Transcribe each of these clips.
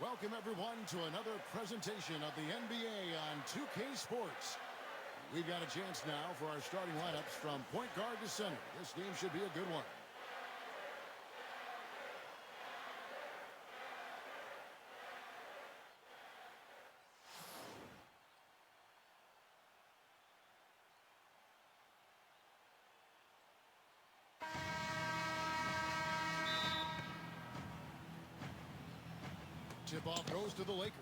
Welcome, everyone, to another presentation of the NBA on 2K Sports. We've got a chance now for our starting lineups from point guard to center. This game should be a good one. Tip-off goes to the Lakers.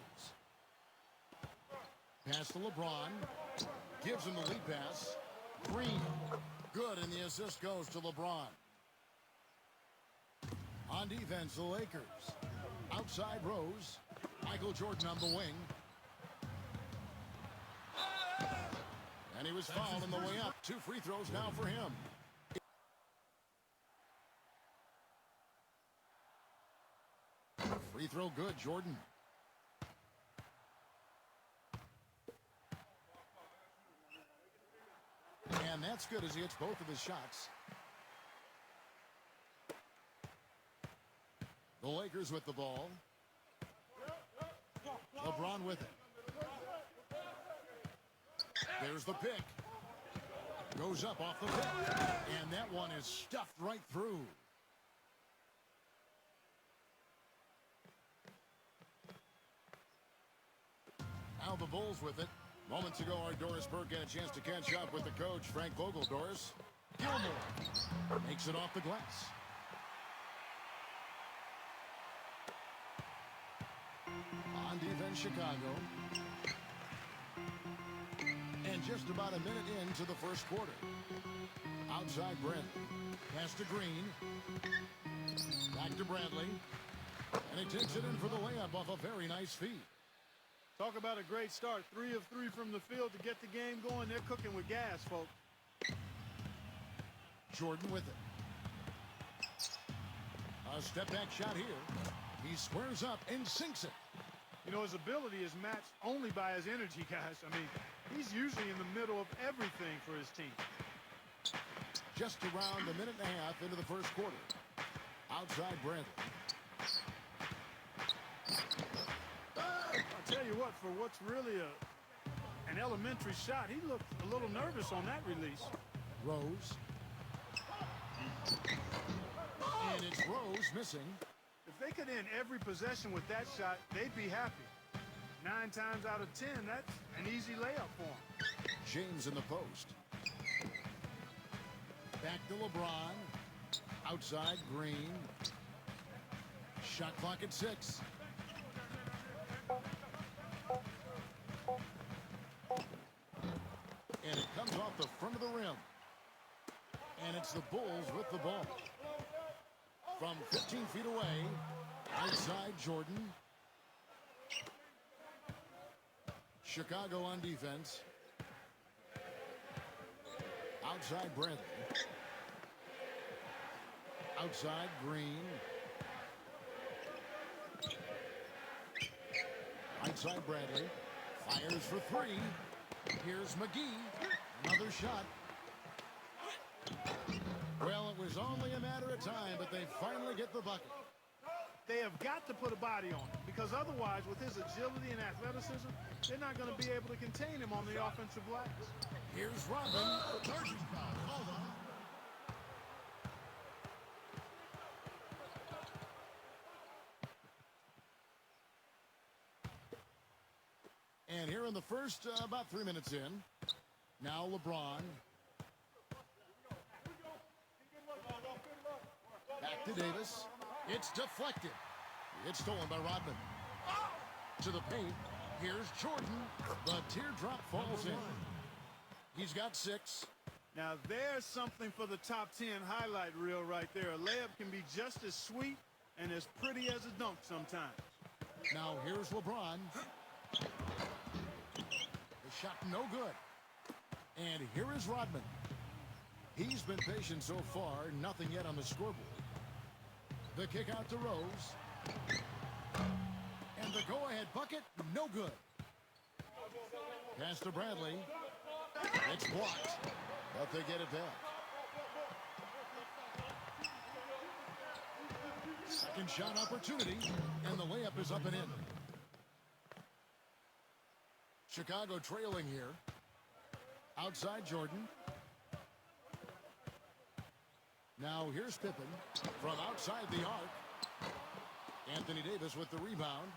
Pass to LeBron. Gives him the lead pass. Green. Good, and the assist goes to LeBron. On defense, the Lakers. Outside Rose. Michael Jordan on the wing. And he was fouled on the way up. 2 free throws now for him. Free throw good, Jordan. And that's good as he hits both of his shots. The Lakers with the ball. LeBron with it. There's the pick. Goes up off the pick. And that one is stuffed right through. Now the Bulls with it. Moments ago, our Doris Burke had a chance to catch up with the coach, Frank Vogel. Doris. Gilmore makes it off the glass. On defense, Chicago. And just about a minute into the first quarter. Outside Brent. Pass to Green. Back to Bradley. And he takes it in for the layup off a very nice feed. Talk about a great start. 3 of 3 from the field to get the game going. They're cooking with gas, folks. Jordan with it. A step-back shot here. He squares up and sinks it. You know, his ability is matched only by his energy, guys. I mean, he's usually in the middle of everything for his team. Just around a minute and a half into the first quarter. Outside Bradley. I'll tell you what, for what's really an elementary shot, he looked a little nervous on that release. Rose. And it's Rose missing. If they could end every possession with that shot, they'd be happy. 9 times out of 10, that's an easy layup for them. James in the post. Back to LeBron. Outside Green. Shot clock at 6. And it comes off the front of the rim. And it's the Bulls with the ball. From 15 feet away, outside Jordan. Chicago on defense. Outside Bradley. Outside Green. Outside Bradley. Fires for 3. Here's McGee. Another shot. Well, it was only a matter of time, but they finally get the bucket. They have got to put a body on him, because otherwise, with his agility and athleticism, they're not going to be able to contain him on the offensive glass. Here's Rodman. Charging foul. Hold on. And here in the first, about 3 minutes in, now LeBron. Back to Davis. It's deflected. It's stolen by Rodman. To the paint. Here's Jordan. The teardrop falls in. He's got 6. Now there's something for the top 10 highlight reel right there. A layup can be just as sweet and as pretty as a dunk sometimes. Now here's LeBron. The shot no good. And here is Rodman. He's been patient so far. Nothing yet on the scoreboard. The kick out to Rose. And the go-ahead bucket, no good. Pass to Bradley. It's blocked, but they get it back. Second shot opportunity, and the layup is up and in. Chicago trailing here. Outside Jordan. Now here's Pippen from outside the arc. Anthony Davis with the rebound.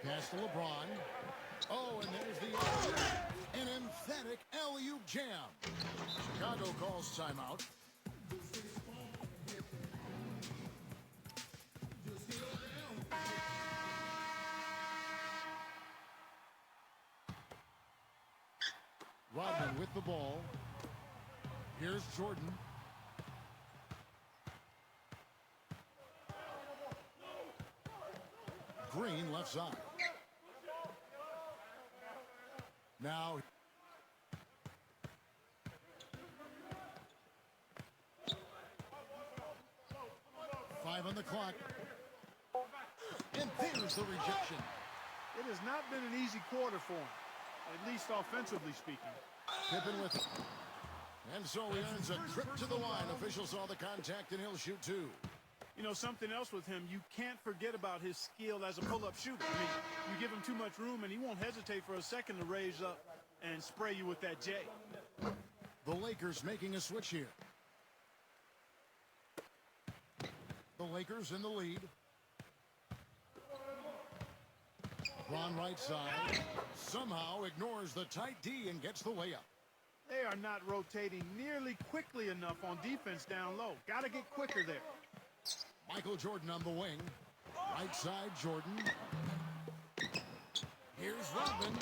Pass to LeBron. Oh, and there's the alley-oop. An emphatic alley-oop jam. Chicago calls timeout. Rodman with the ball. Here's Jordan. Green left side. Now five on the clock. And there's the rejection. It has not been an easy quarter for him, at least offensively speaking. Pippen with it. And so he earns a trip to the line. Officials saw the contact, and he'll shoot two. You know, something else with him, you can't forget about his skill as a pull-up shooter. I mean, you give him too much room, and he won't hesitate for a second to raise up and spray you with that J. The Lakers making a switch here. The Lakers in the lead. LeBron right side. Somehow ignores the tight D and gets the layup. They are not rotating nearly quickly enough on defense down low. Got to get quicker there. Michael Jordan on the wing. Right side, Jordan. Here's Rodman,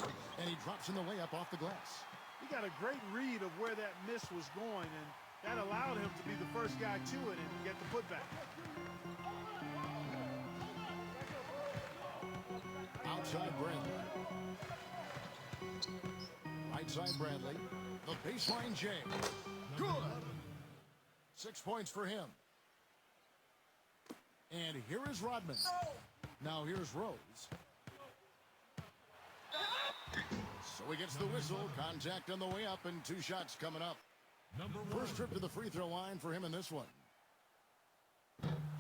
and he drops in the layup off the glass. He got a great read of where that miss was going, and that allowed him to be the first guy to it and get the putback. Outside Bradley. Right side Bradley. The baseline J. Good. 6 points for him. And here is Rodman. Now here's Rose. So he gets the whistle. Contact on the way up and 2 shots coming up. First trip to the free throw line for him in this one.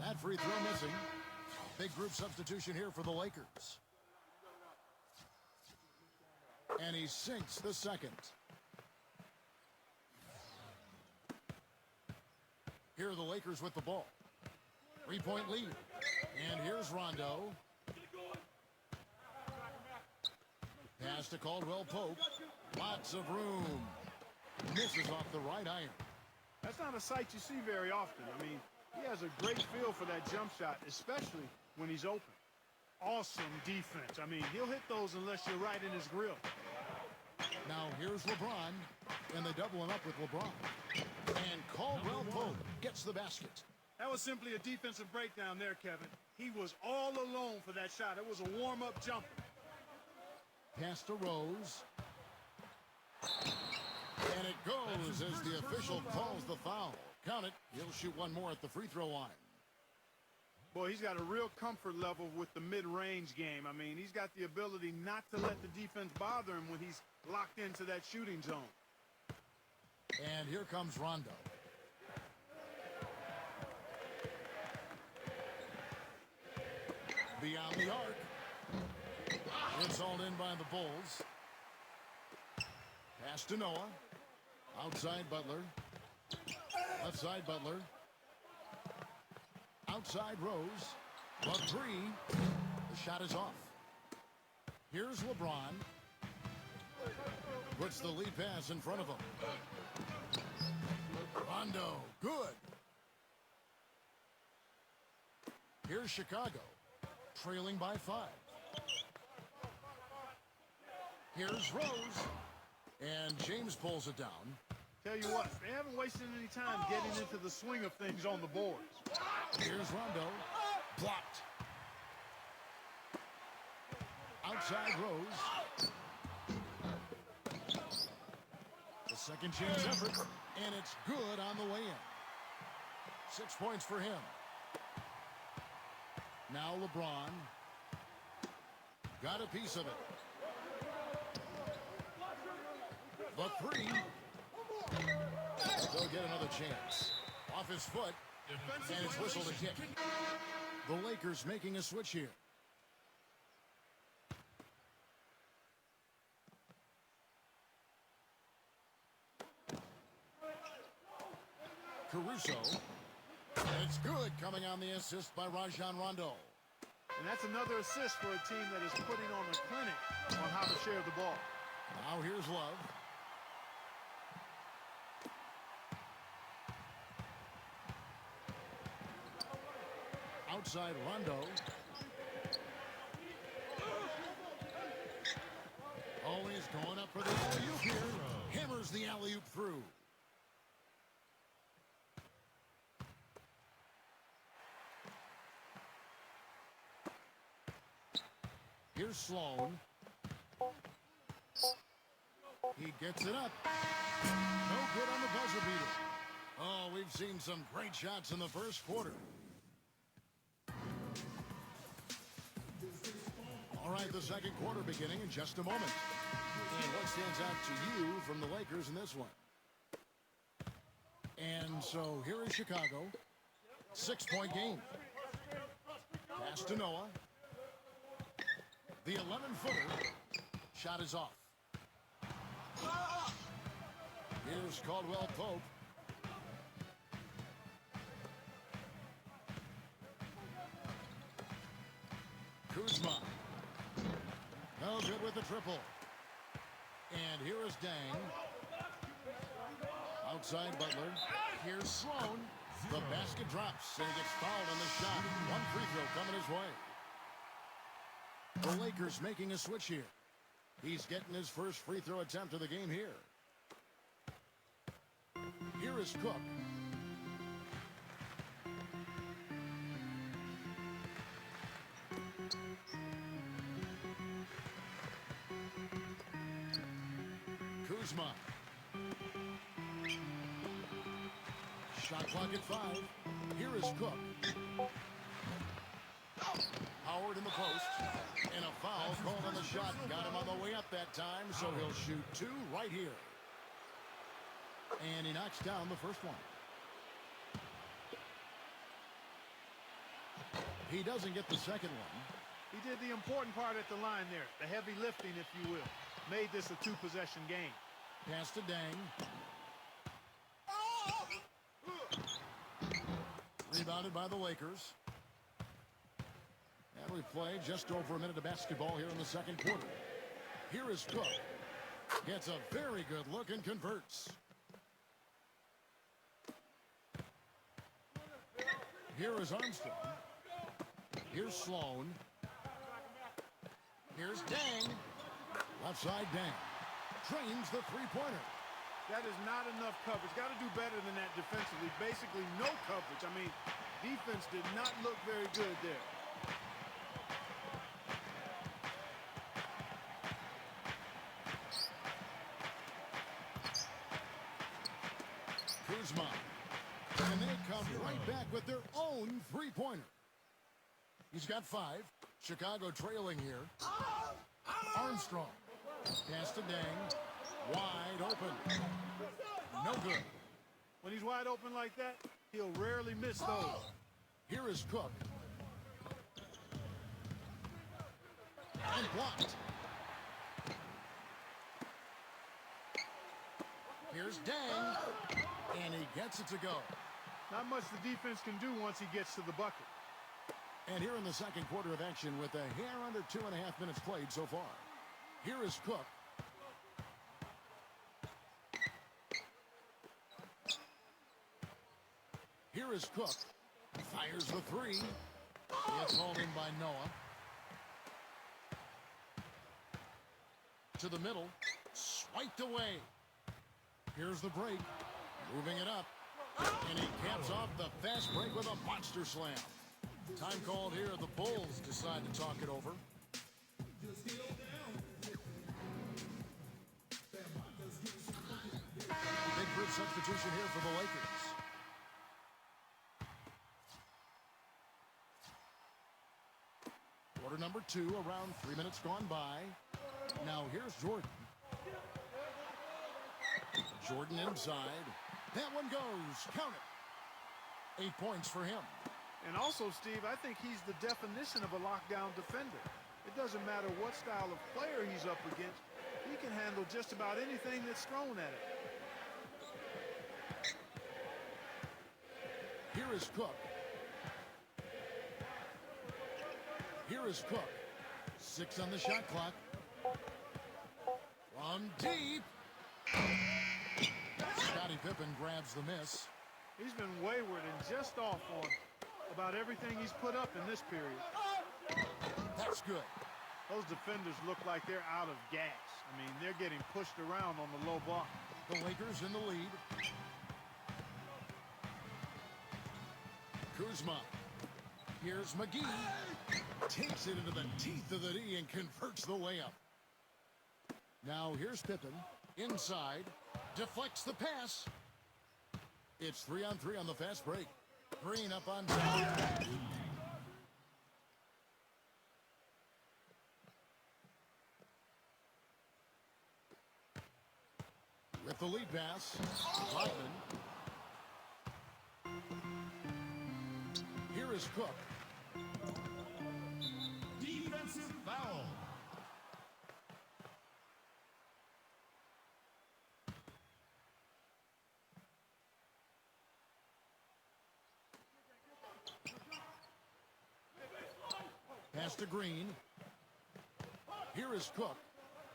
That free throw missing. Big group substitution here for the Lakers. And he sinks the second. Here are the Lakers with the ball. 3-point lead. And here's Rondo. Pass to Caldwell Pope. Lots of room. Misses off the right iron. That's not a sight you see very often. I mean, he has a great feel for that jump shot, especially when he's open. Awesome defense. I mean, he'll hit those unless you're right in his grill. Now here's LeBron, and they double him up with LeBron. And Caldwell Pope gets the basket. That was simply a defensive breakdown there, Kevin. He was all alone for that shot. It was a warm-up jumper. Pass to Rose. And it goes as the official calls the foul. Count it. He'll shoot one more at the free throw line. Boy, he's got a real comfort level with the mid-range game. I mean, he's got the ability not to let the defense bother him when he's locked into that shooting zone. And here comes Rondo. Beyond the arc. It's all in by the Bulls. Pass to Noah. Outside Butler. Left side Butler. Outside Rose. The three. The shot is off. Here's LeBron. Puts the lead pass in front of him. Rondo. Good. Here's Chicago. Trailing by 5. Here's Rose. And James pulls it down. Tell you what, they haven't wasted any time getting into the swing of things on the boards. Here's Rondo. Blocked. Outside Rose. The second chance effort. And it's good on the way in. 6 points for him. Now LeBron. Got a piece of it. The three. They'll get another chance. Off his foot. And it's whistled a kick. The Lakers making a switch here. Caruso. It's good, coming on the assist by Rajon Rondo. And that's another assist for a team that is putting on a clinic on how to share the ball. Now here's Love. Outside Rondo. Oh, he's going up for the alley-oop here. Hammers the alley-oop through. Here's Sloan. He gets it up. No good on the buzzer beater. Oh, we've seen some great shots in the first quarter. All right, the second quarter beginning in just a moment. And what stands out to you from the Lakers in this one? And so here is Chicago. 6-point game. Pass to Noah. The 11-footer. Shot is off. Here's Caldwell Pope. Kuzma. No good with the triple. And here is Dang. Outside Butler. Here's Sloan. The basket drops, and he gets fouled on the shot. One free throw coming his way. The Lakers making a switch here. He's getting his first free throw attempt of the game here. Here is Cook. Kuzma. Shot clock at 5. Here is Cook. Howard in the post. And a foul called on the shot. Got him on the way up that time, so he'll shoot 2 right here. And he knocks down the first one. He doesn't get the second one. He did the important part at the line there. The heavy lifting, if you will. Made this a 2-possession game. Pass to Dang. Rebounded by the Lakers. And we play just over a minute of basketball here in the second quarter. Here is Cook. Gets a very good look and converts. Here is Armstrong. Here's Sloan. Here's Dang. Left side Dang. Drains the three-pointer. That is not enough coverage. Got to do better than that defensively. Basically no coverage. I mean, defense did not look very good there. Kuzma. And they come right back with their own three-pointer. He's got 5. Chicago trailing here. Armstrong. Pass to Dang. Wide open. No good. When he's wide open like that, he'll rarely miss those. Here is Cook. And blocked. Here's Dang. And he gets it to go. Not much the defense can do once he gets to the bucket. And here in the second quarter of action with a hair under 2.5 minutes played so far. Here is Cook. Here is Cook. Fires the 3. It's hauled in by Noah. To the middle. Swiped away. Here's the break. Moving it up. And he caps off the fast break with a monster slam. Time called here. The Bulls decide to talk it over. Big group substitution here for the Lakers. Quarter number 2, around 3 minutes gone by. Now here's Jordan. Jordan inside. That one goes. Count it. 8 points for him. And also, Steve, I think he's the definition of a lockdown defender. It doesn't matter what style of player he's up against. He can handle just about anything that's thrown at him. Here is Cook. Here is Cook. 6 on the shot clock. From deep. Scottie Pippen grabs the miss. He's been wayward and just off on about everything he's put up in this period. That's good. Those defenders look like they're out of gas. I mean, they're getting pushed around on the low block. The Lakers in the lead. Kuzma. Here's McGee. Takes it into the teeth of the D and converts the layup. Now here's Pippen. Inside. Deflects the pass. It's 3-on-3 on the fast break. Green up on top. With the lead pass, Rodman. Here is Cook. Defensive foul. Pass to Green. Here is Cook.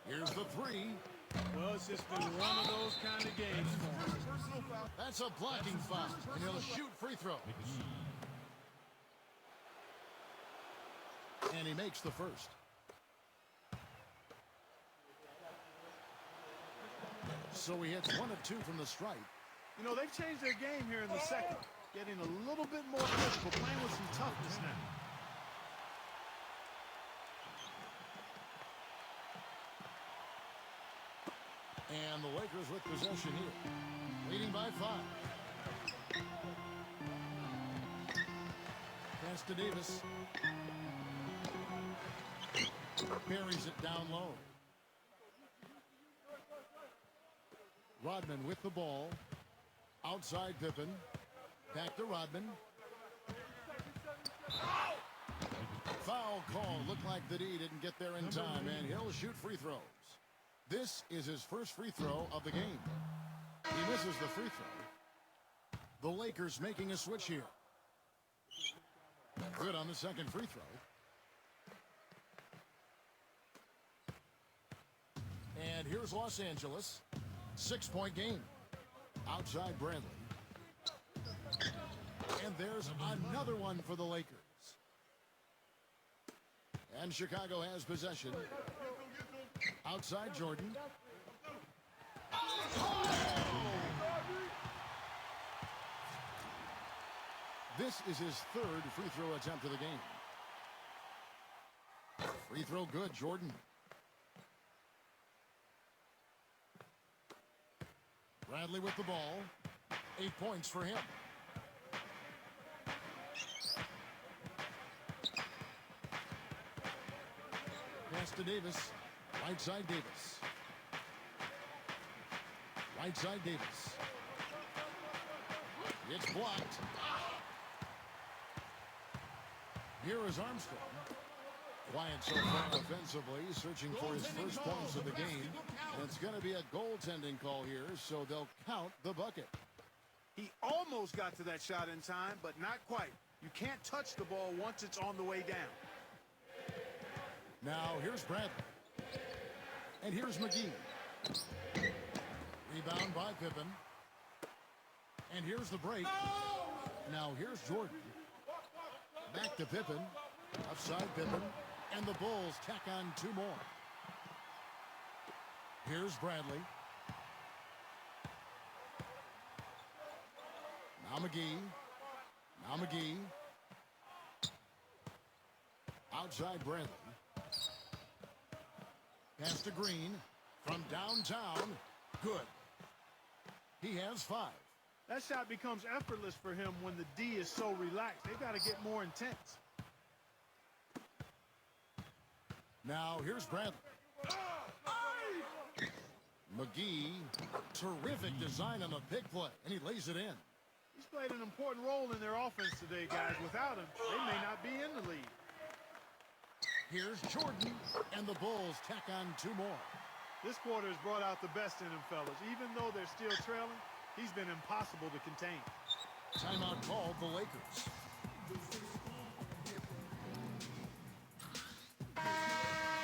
Here's the three. Well, it's just been one of those kind of games for him. That's a blocking foul, and he'll shoot free throws. And he makes the first. So he hits 1 of 2 from the stripe. You know, they've changed their game here in the second. Getting a little bit more physical, playing with some toughness now. And the Lakers with possession here. Leading by 5. Pass to Davis. Buries it down low. Rodman with the ball. Outside Pippen. Back to Rodman. Foul call. Looked like the D didn't get there in time, and he'll shoot free throws. This is his first free throw of the game. He misses the free throw. The Lakers making a switch here. Good on the second free throw. And here's Los Angeles. 6-point game. Outside Bradley. And there's another one for the Lakers. And Chicago has possession. Outside Jordan. This is his third free throw attempt of the game. Free throw good, Jordan. Bradley with the ball. 8 points for him. Pass to Davis. Right side Davis. Right side Davis. It's blocked. Here is Armstrong. Quiet so far offensively, searching for his first points of the game. And it's going to be a goaltending call here, so they'll count the bucket. He almost got to that shot in time, but not quite. You can't touch the ball once it's on the way down. Now here's Bradley. And here's McGee. Rebound by Pippen. And here's the break. Now here's Jordan. Back to Pippen. Upside Pippen. And the Bulls tack on 2 more. Here's Bradley. Now McGee. Now McGee. Outside Bradley. Pass to Green. From downtown. Good. He has 5. That shot becomes effortless for him when the D is so relaxed. They've got to get more intense. Now here's Bradley. McGee. Terrific design on the big play. And he lays it in. He's played an important role in their offense today, guys. Without him, they may not be in the lead. Here's Jordan, and the Bulls tack on 2 more. This quarter has brought out the best in him, fellas. Even though they're still trailing, he's been impossible to contain. Timeout called the Lakers.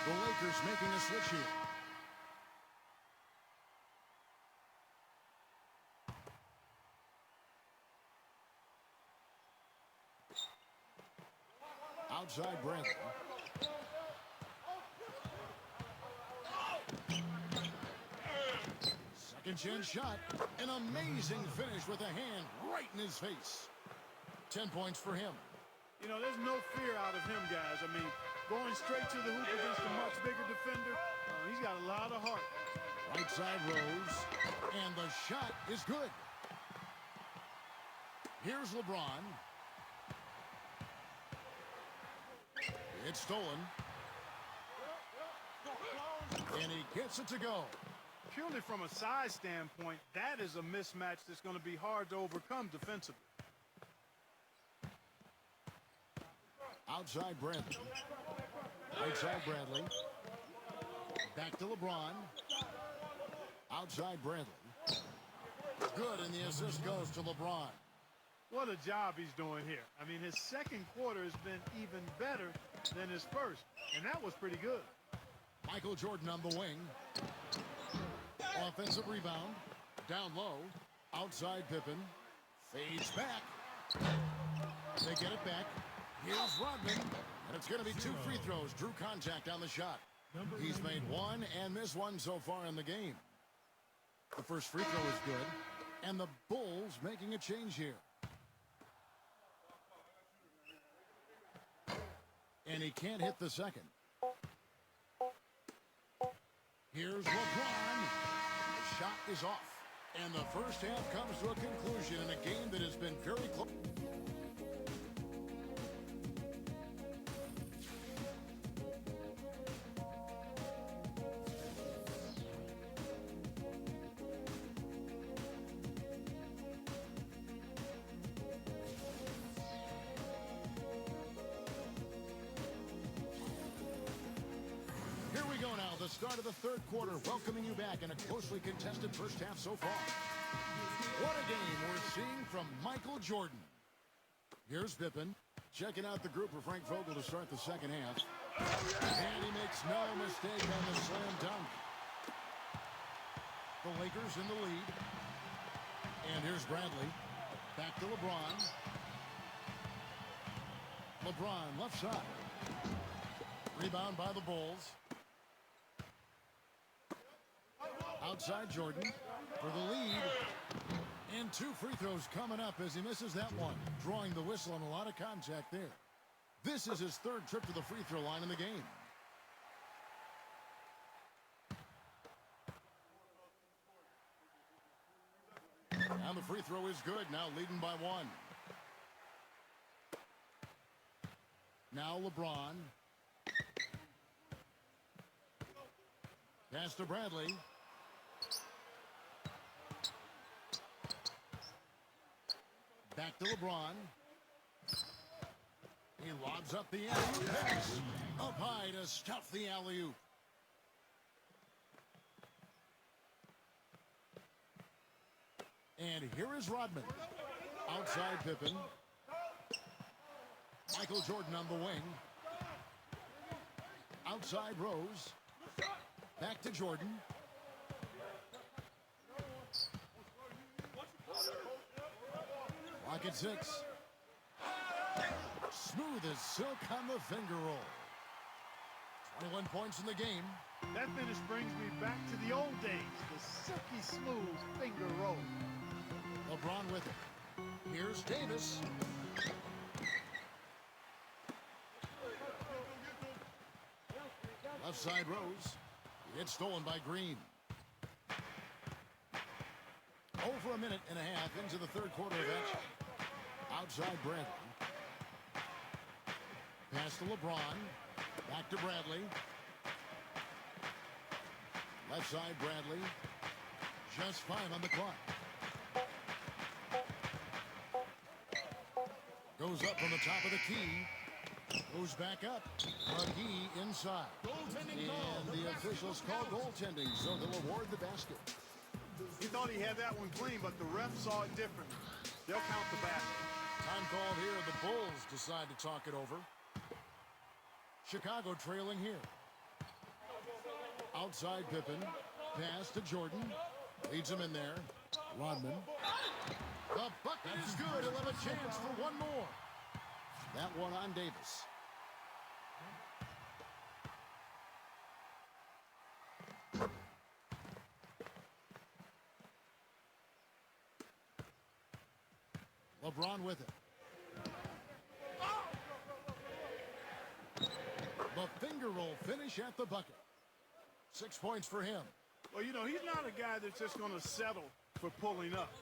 The Lakers making a switch here. Outside Brandon. Second chance shot. An amazing finish with a hand right in his face. 10 points for him. You know, there's no fear out of him, guys. I mean, going straight to the hoop against a much bigger defender, he's got a lot of heart. Right side Rose. And the shot is good. Here's LeBron. It's stolen. And he gets it to go. Purely from a size standpoint, that is a mismatch that's going to be hard to overcome defensively. Outside Bradley. Outside Bradley. Back to LeBron. Outside Bradley. Good, and the assist goes to LeBron. What a job he's doing here. I mean, his second quarter has been even better than his first, and that was pretty good. Michael Jordan on the wing. Offensive rebound. Down low. Outside Pippen. Fades back. They get it back. Here's Rodman. And it's going to be 2 free throws. Drew contact on the shot. He's made 1 and missed 1 so far in the game. The first free throw is good. And the Bulls making a change here. And he can't hit the second. Here's LeBron. The shot is off. And the first half comes to a conclusion in a game that has been very close. The start of the third quarter, welcoming you back in a closely contested first half so far. What a game we're seeing from Michael Jordan. Here's Pippen, checking out the group for Frank Vogel to start the second half. And he makes no mistake on the slam dunk. The Lakers in the lead. And here's Bradley. Back to LeBron. LeBron left side. Rebound by the Bulls. Outside Jordan for the lead. And 2 free throws coming up as he misses that one. Drawing the whistle and a lot of contact there. This is his 3rd trip to the free throw line in the game. And the free throw is good. Now leading by 1. Now LeBron. Pass to Bradley. Back to LeBron. He lobs up the alley-oop pass. Up high to stuff the alley-oop. And here is Rodman. Outside Pippen. Michael Jordan on the wing. Outside Rose. Back to Jordan. Clock at 6. Smooth as silk on the finger roll. 21 points in the game. That finish brings me back to the old days. The silky smooth finger roll. LeBron with it. Here's Davis. Left side Rose. It's stolen by Green. Over a minute and a half into the third quarter of action. Outside Bradley. Pass to LeBron. Back to Bradley. Left side Bradley. Just 5 on the clock. Throws up from the top of the key. Goes back up. McGee inside. And the officials call goaltending, so they'll award the basket. He thought he had that one clean, but the ref saw it differently. They'll count the basket. Time called here. The Bulls decide to talk it over. Chicago trailing here. Outside Pippen. Pass to Jordan. Leads him in there. Rodman. The bucket is good. He'll have a chance for one more. That one on Davis. LeBron with it. The finger roll finish at the bucket. 6 points for him. Well, you know, he's not a guy that's just going to settle for pulling up.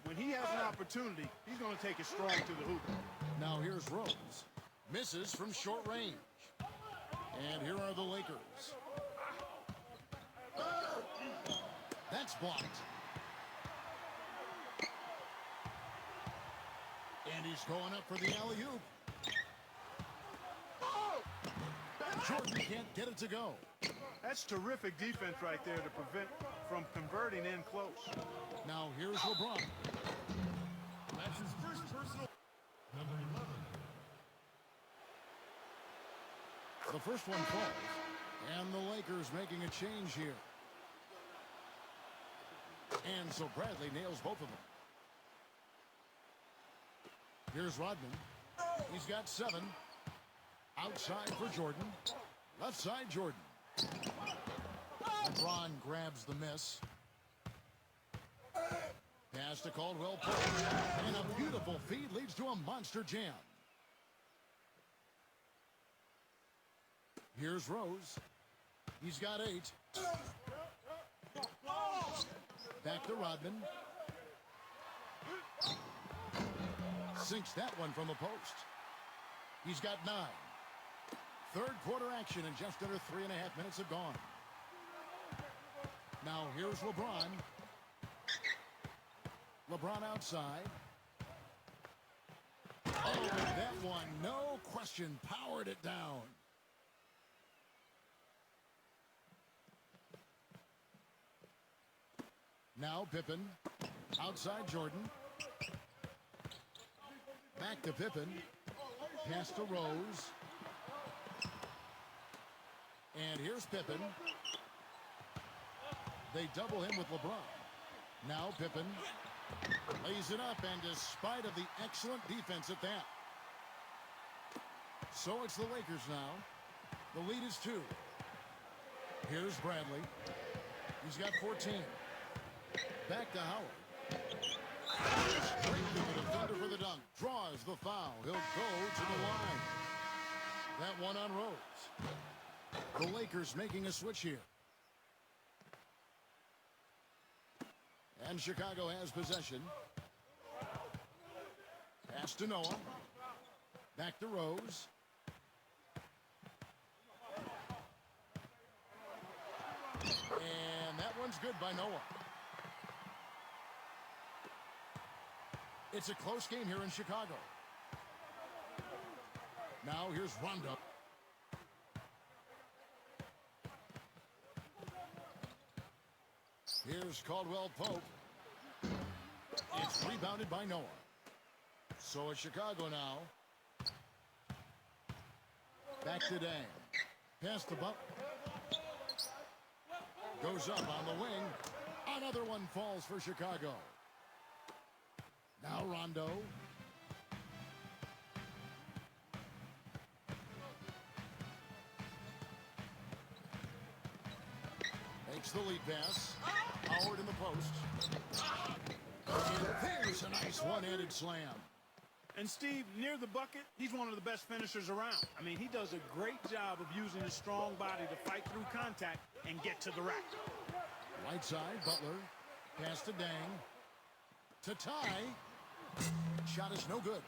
When he has an opportunity, he's going to take it strong to the hoop. Now here's Rose. Misses from short range. And here are the Lakers. That's blocked. And he's going up for the alley-oop. Jordan can't get it to go. That's terrific defense right there to prevent from converting in close. Now here's LeBron. That's his first personal. Number 11. The first one falls. And the Lakers making a change here. And so Bradley nails both of them. Here's Rodman. He's got 7. Outside for Jordan. Left side, Jordan. LeBron grabs the miss. Pass to Caldwell Pope. And a beautiful feed leads to a monster jam. Here's Rose. He's got 8. Back to Rodman. Sinks that one from the post. He's got 9. Third quarter action, and just under 3.5 minutes have gone. Now here's LeBron. LeBron outside. Oh, that one, no question, powered it down. Now Pippen. Outside Jordan. Back to Pippen. Pass to Rose. And here's Pippen. They double him with LeBron. Now Pippen lays it up, and despite of the excellent defense at that. So it's the Lakers now. The lead is 2. Here's Bradley. He's got 14. Back to Howard. Straight to the defender for the dunk. Draws the foul. He'll go to the line. That one on Rose. The Lakers making a switch here. And Chicago has possession. Pass to Noah. Back to Rose. And that one's good by Noah. It's a close game here in Chicago. Now here's Rondo. Here's Caldwell Pope. It's rebounded by Noah. So it's Chicago now. Back to Dang. Pass the bump. Goes up on the wing. Another one falls for Chicago. Now Rondo. Makes the lead pass. Howard in the post. And there's a nice one-handed slam. And Steve, near the bucket, he's one of the best finishers around. I mean, he does a great job of using his strong body to fight through contact and get to the rack. Right side, Butler. Pass to Dang. To Ty. Shot is no good.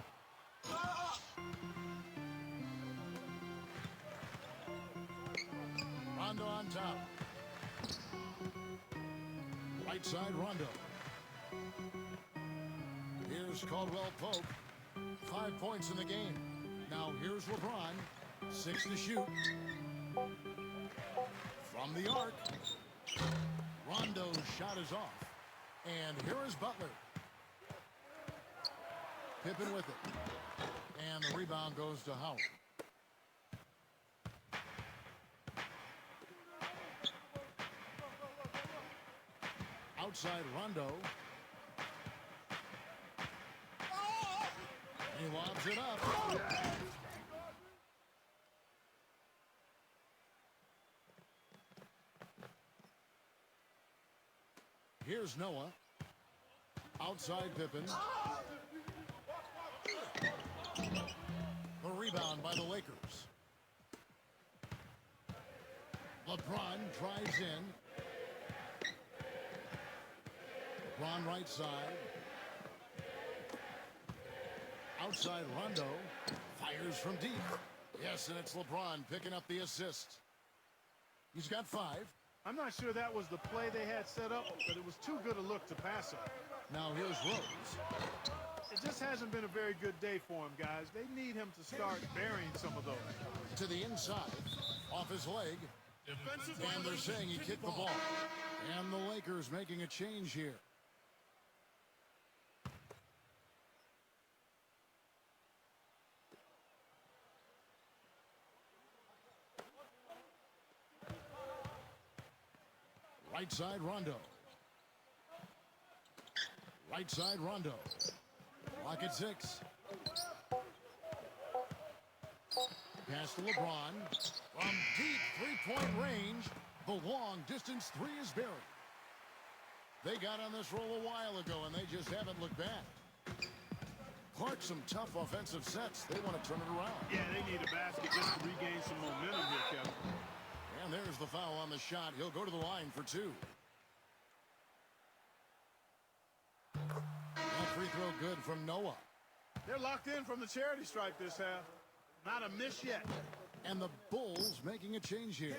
Rondo on top. Right side, Rondo. Here's Caldwell Pope. 5 points in the game. Now here's LeBron. 6 to shoot. From the arc. Rondo's shot is off. And here is Butler. Pippen with it. And the rebound goes to Howard. Outside Rondo. He lobs it up. Here's Noah. Outside Pippen. The rebound by the Lakers. LeBron drives in. LeBron right side. Outside Rondo. Fires from deep. Yes, and it's LeBron picking up the assist. He's got 5. I'm not sure that was the play they had set up, but it was too good a look to pass up. Now here's Rose. It just hasn't been a very good day for him, guys. They need him to start burying some of those. To the inside. Off his leg. Defensive And they're violation. saying he kicked the ball. And the Lakers making a change here. Right side Rondo. Right side Rondo. Lock at 6. Pass to LeBron. From deep three-point range, the long distance 3 is buried. They got on this roll a while ago, and they just haven't looked back. Clark, some tough offensive sets. They want to turn it around. Yeah, they need a basket just to regain some momentum here, Kevin. And there's the foul on the shot. He'll go to the line for 2. That free throw good from Noah. They're locked in from the charity stripe this half. Not a miss yet. And the Bulls making a change here.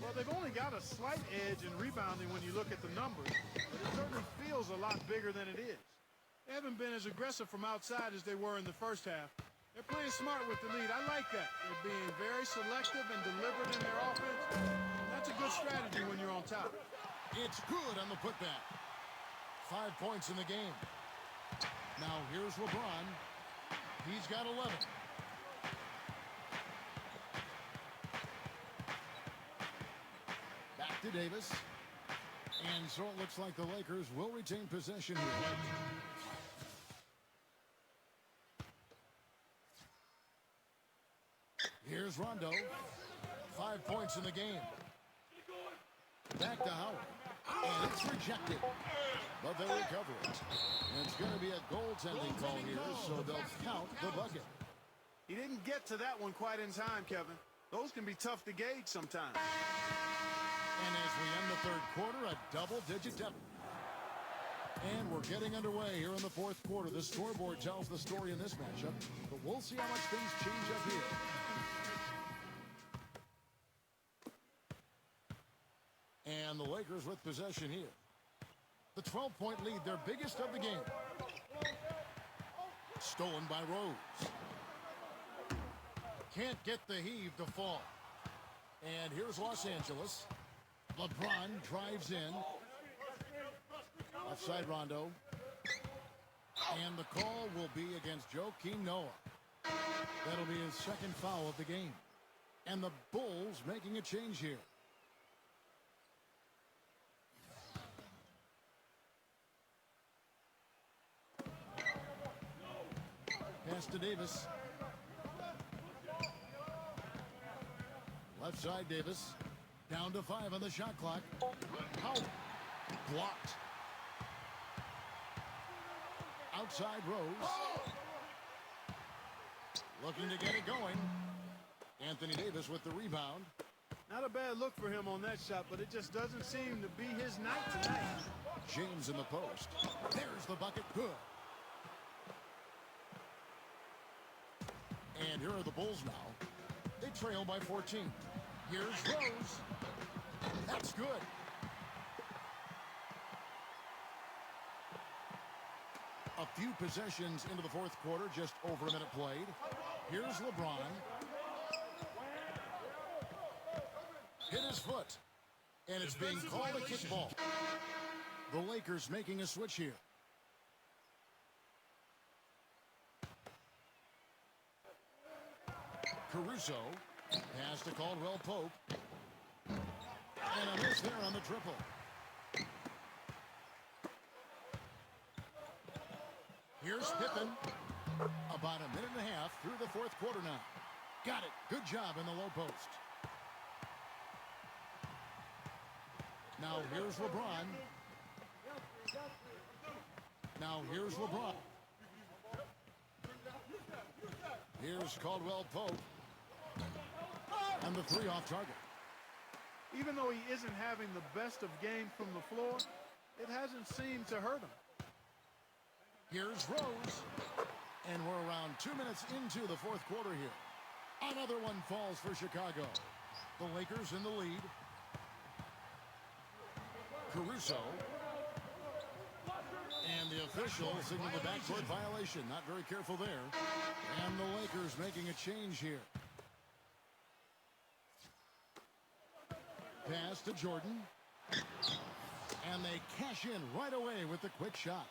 Well, they've only got a slight edge in rebounding when you look at the numbers, but it certainly feels a lot bigger than it is. They haven't been as aggressive from outside as they were in the first half. They're playing smart with the lead. I like that. They're being very selective and deliberate in their offense. That's a good strategy when you're on top. It's good on the putback. 5 points in the game. Now here's LeBron. He's got 11. Back to Davis. And so it looks like the Lakers will retain possession here. Here's Rondo. 5 points in the game. Back to Howard. And it's rejected. But they recover it. And it's going to be a goaltending call here, so they'll count the bucket. He didn't get to that one quite in time, Kevin. Those can be tough to gauge sometimes. And as we end the third quarter, a double-digit deficit. And we're getting underway here in the fourth quarter. The scoreboard tells the story in this matchup, but we'll see how much things change up here. And the Lakers with possession here. The 12-point lead, their biggest of the game. Stolen by Rose. Can't get the heave to fall. And here's Los Angeles. LeBron drives in. Offside Rondo. And the call will be against Joakim Noah. That'll be his second foul of the game. And the Bulls making a change here. Pass to Davis. Left side Davis. Down to 5 on the shot clock. Howard. Blocked. Outside Rose. Looking to get it going. Anthony Davis with the rebound. Not a bad look for him on that shot, but it just doesn't seem to be his night tonight. James in the post. There's the bucket. Good. And here are the Bulls now. They trail by 14. Here's Rose. That's good. A few possessions into the fourth quarter, just over a minute played. Here's LeBron. Hit his foot. And it's being called a kickball. The Lakers making a switch here. Caruso. Pass to Caldwell Pope. And a miss there on the triple. Here's Pippen. About a minute and a half through the fourth quarter now. Got it. Good job in the low post. Now here's LeBron. Now here's LeBron. Here's Caldwell Pope. And the three off target. Even though he isn't having the best of games from the floor, it hasn't seemed to hurt him. Here's Rose. And we're around 2 minutes into the fourth quarter here. Another one falls for Chicago. The Lakers in the lead. Caruso. And the official signaled the backcourt violation. Not very careful there. And the Lakers making a change here. Pass to Jordan. And they cash in right away with the quick shot.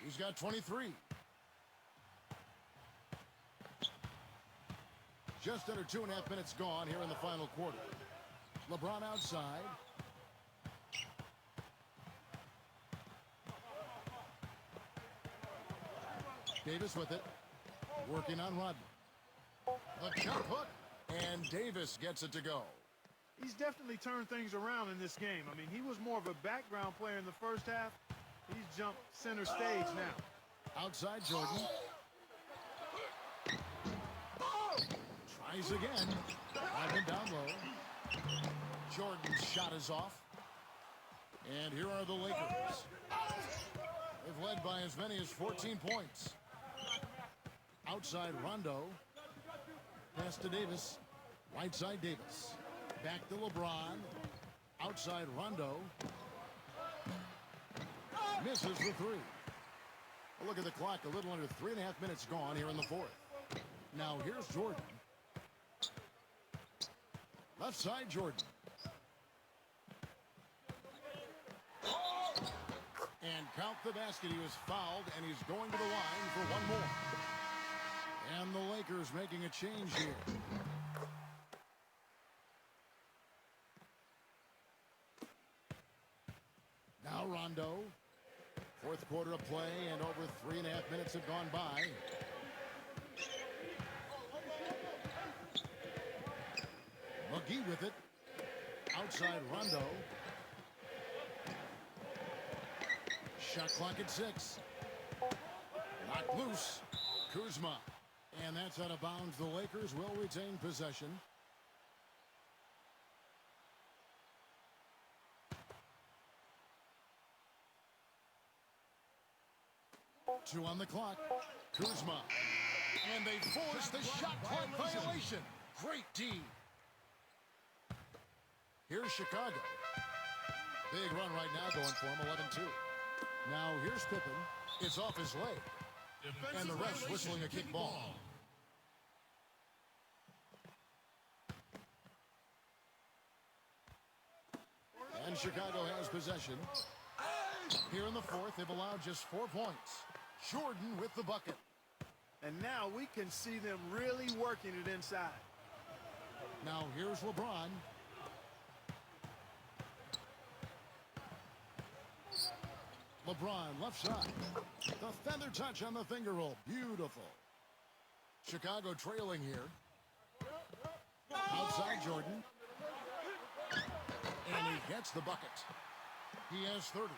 He's got 23. Just under 2.5 minutes gone here in the final quarter. LeBron outside. Davis with it. Working on Rodman. The jump hook. And Davis gets it to go. He's definitely turned things around in this game. I mean, he was more of a background player in the first half. He's jumped center stage now. Outside Jordan. Tries again. Rodman down low. Jordan's shot is off. And here are the Lakers. They've led by as many as 14 points. Outside Rondo. Pass to Davis. Right side Davis. Back to LeBron. Outside Rondo. Misses the three. A look at the clock. A little under 3.5 minutes gone here in the fourth. Now here's Jordan. Left side Jordan. And count the basket. He was fouled, and he's going to the line for one more. And the Lakers making a change here. Now Rondo. Fourth quarter of play, and over 3.5 minutes have gone by. McGee with it. Outside Rondo. Shot clock at 6. Knocked loose. Kuzma. And that's out of bounds. The Lakers will retain possession. Two on the clock. Kuzma. And they force the shot clock violation. Great D. Here's Chicago. Big run right now going for him, 11-2. Now here's Pippen. It's off his leg. And the ref's whistling a kick ball. And Chicago has possession. Here in the fourth, they've allowed just 4 points. Jordan with the bucket. And now we can see them really working it inside. Now here's LeBron. LeBron left side. The feather touch on the finger roll. Beautiful. Chicago trailing here. Outside Jordan. And he gets the bucket. He has 30.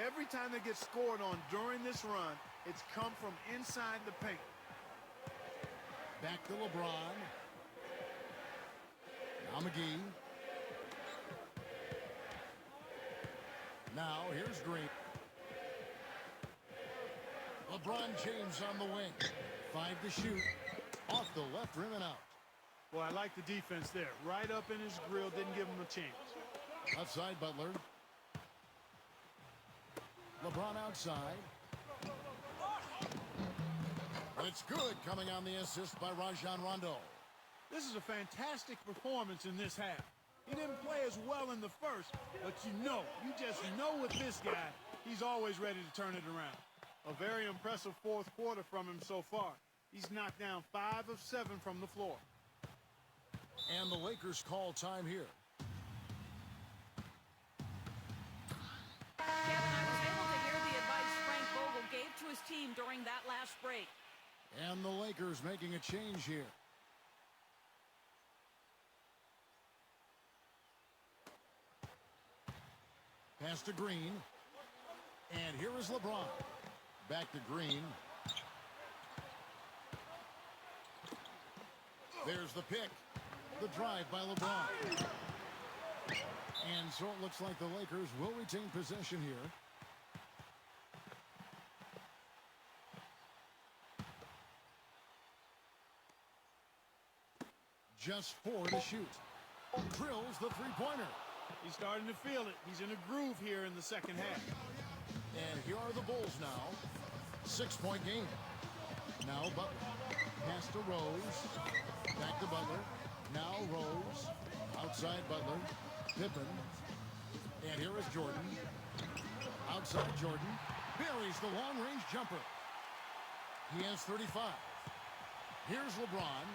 Every time they get scored on during this run, it's come from inside the paint. Back to LeBron. Now McGee. Now here's Green. LeBron James on the wing. 5 to shoot. Off the left rim and out. Well, I like the defense there. Right up in his grill, didn't give him a chance. Outside Butler. LeBron outside. It's good, coming on the assist by Rajon Rondo. This is a fantastic performance in this half. He didn't play as well in the first, but you just know with this guy, he's always ready to turn it around. A very impressive fourth quarter from him so far. He's knocked down 5 of 7 from the floor. And the Lakers call time here. Kevin, I was able to hear the advice Frank Vogel gave to his team during that last break. And the Lakers making a change here. Pass to Green. And here is LeBron. Back to Green. There's the pick. The drive by LeBron. And so it looks like the Lakers will retain possession here. Just 4 to shoot. Drills the three-pointer. He's starting to feel it. He's in a groove here in the second half. And here are the Bulls now. 6-point game. Now Butler. Pass to Rose. Back to Butler. Now Rose. Outside Butler. Pippen. And here is Jordan. Outside Jordan. Buries the long-range jumper. He has 35. Here's LeBron.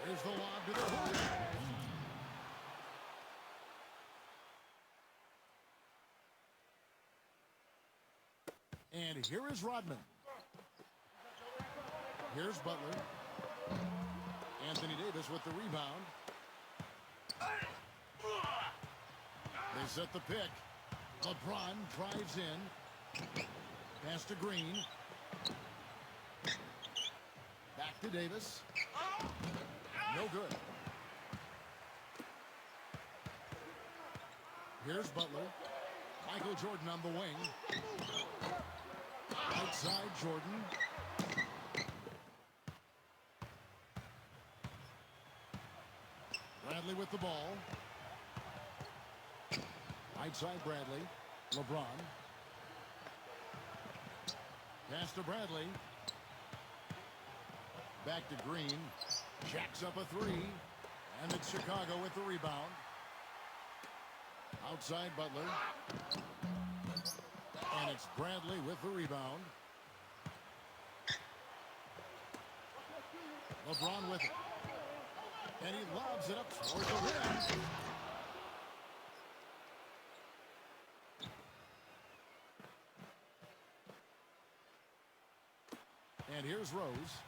Here's the lob to the hoop. And here is Rodman. Here's Butler. Anthony Davis with the rebound. They set the pick. LeBron drives in. Pass to Green. Back to Davis. No good. Here's Butler. Michael Jordan on the wing. Outside Jordan. Bradley with the ball. Outside Bradley. LeBron. Pass to Bradley. Back to Green. Jacks up a 3. And it's Chicago with the rebound. Outside Butler. And it's Bradley with the rebound. LeBron with it. And he lobs it up toward the rim. And here's Rose.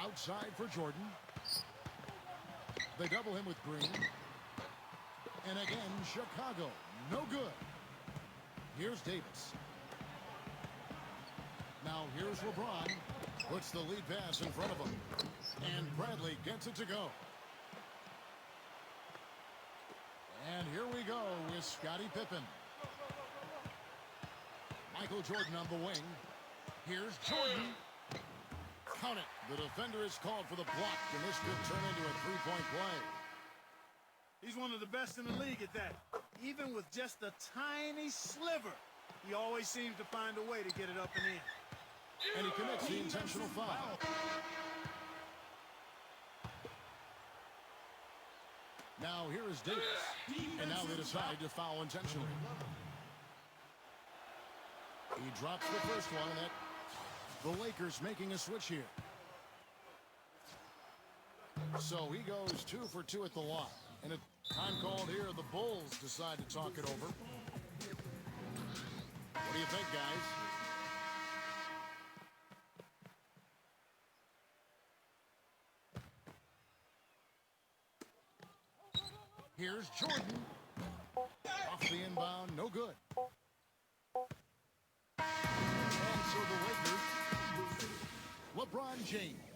Outside for Jordan. They double him with Green. And again, Chicago. No good. Here's Davis. Now here's LeBron. Puts the lead pass in front of him. And Bradley gets it to go. And here we go with Scottie Pippen. Michael Jordan on the wing. Here's Jordan. Count it. The defender is called for the block, and this could turn into a three-point play. He's one of the best in the league at that. Even with just a tiny sliver, he always seems to find a way to get it up and in. And he commits the intentional foul. Now here is Davis. And now they decide to foul intentionally. He drops the first one, and that the Lakers making a switch here. So he goes 2 for 2 at the line. And a time called here, the Bulls decide to talk it over. What do you think, guys? Here's Jordan. Off the inbound, no good. And so the Lakers, LeBron James.